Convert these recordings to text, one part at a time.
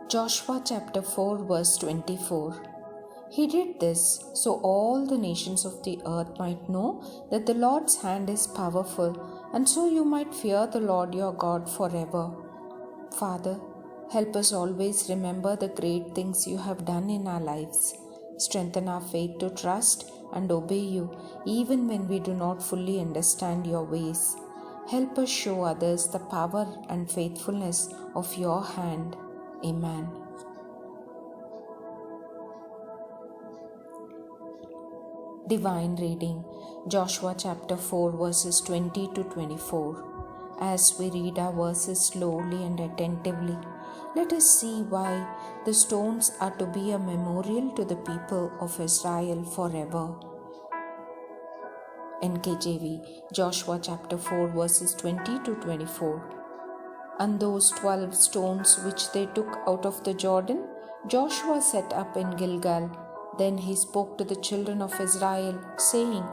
Joshua chapter 4 verse 24. He did this so all the nations of the earth might know that the Lord's hand is powerful, and so you might fear the Lord your God forever. Father, help us always remember the great things you have done in our lives. Strengthen our faith to trust and obey you even when we do not fully understand your ways. Help us show others the power and faithfulness of your hand. Amen. Divine reading, Joshua chapter 4 verses 20 to 24. As we read our verses slowly and attentively, let us see why the stones are to be a memorial to the people of Israel forever. NKJV, Joshua chapter 4 verses 20 to 24. And those 12 stones which they took out of the Jordan, Joshua set up in Gilgal. Then he spoke to the children of Israel, saying,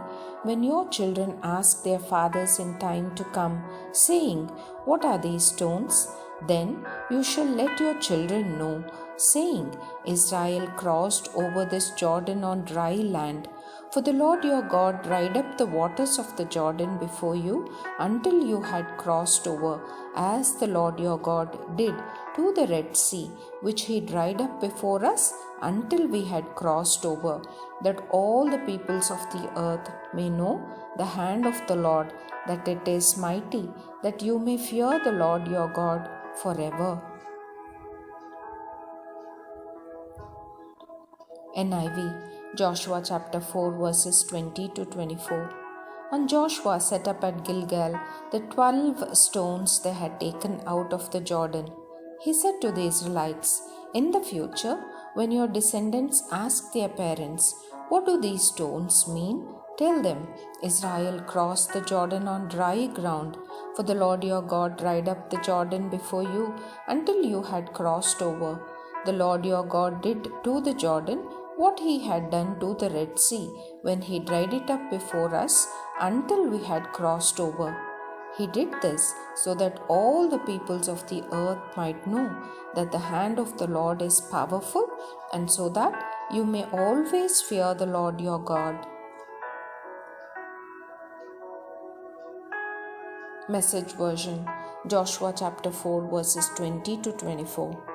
When your children ask their fathers in time to come, saying, What are these stones? Then you shall let your children know, saying, Israel crossed over this Jordan on dry land. For the Lord your God dried up the waters of the Jordan before you until you had crossed over, as the Lord your God did to the Red Sea, which he dried up before us until we had crossed over, that all the peoples of the earth may know the hand of the Lord, that it is mighty, that you may fear the Lord your God forever. NIV, Joshua chapter 4 verses 20 to 24. And Joshua set up at Gilgal the 12 stones they had taken out of the Jordan. He said to the Israelites, In the future, when your descendants ask their parents, What do these stones mean? Tell them, Israel crossed the Jordan on dry ground, for the Lord your God dried up the Jordan before you until you had crossed over. The Lord your God did to the Jordan what he had done to the Red Sea when he dried it up before us until we had crossed over. He did this so that all the peoples of the earth might know that the hand of the Lord is powerful, and so that you may always fear the Lord your God. Message version, Joshua chapter 4 verses 20 to 24.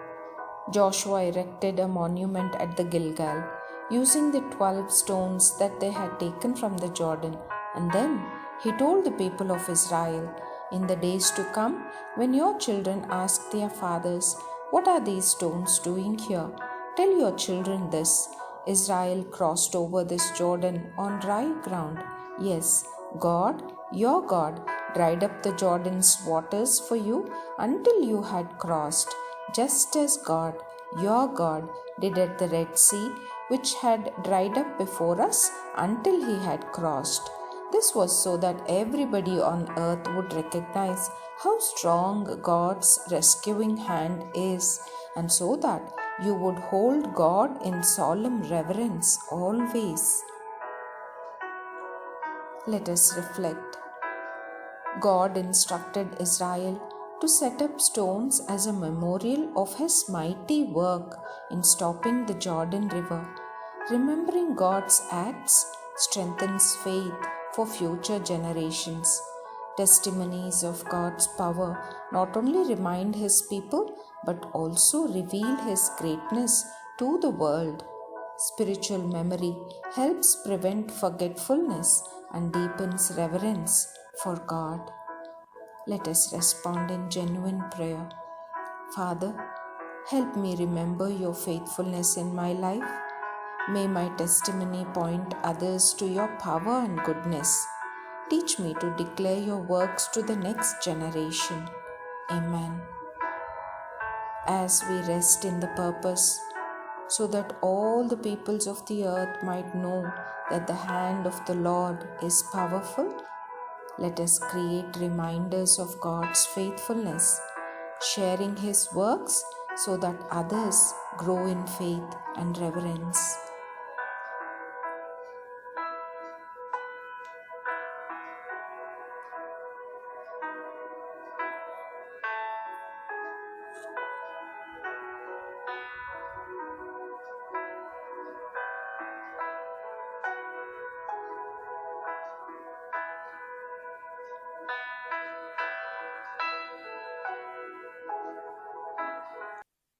Joshua erected a monument at the Gilgal, using the 12 stones that they had taken from the Jordan, and then he told the people of Israel, In the days to come, when your children ask their fathers, What are these stones doing here? Tell your children this, Israel crossed over this Jordan on dry ground. Yes, God, your God, dried up the Jordan's waters for you until you had crossed, just as God, your God, did at the Red Sea, which had dried up before us until he had crossed. This was so that everybody on earth would recognize how strong God's rescuing hand is, and so that you would hold God in solemn reverence always. Let us reflect. God instructed Israel to set up stones as a memorial of his mighty work in stopping the Jordan River. Remembering God's acts strengthens faith for future generations. Testimonies of God's power not only remind his people but also reveal his greatness to the world. Spiritual memory helps prevent forgetfulness and deepens reverence for God. Let us respond in genuine prayer. Father, help me remember your faithfulness in my life. May my testimony point others to your power and goodness. Teach me to declare your works to the next generation. Amen. As we rest in the purpose, so that all the peoples of the earth might know that the hand of the Lord is powerful, let us create reminders of God's faithfulness, sharing his works so that others grow in faith and reverence.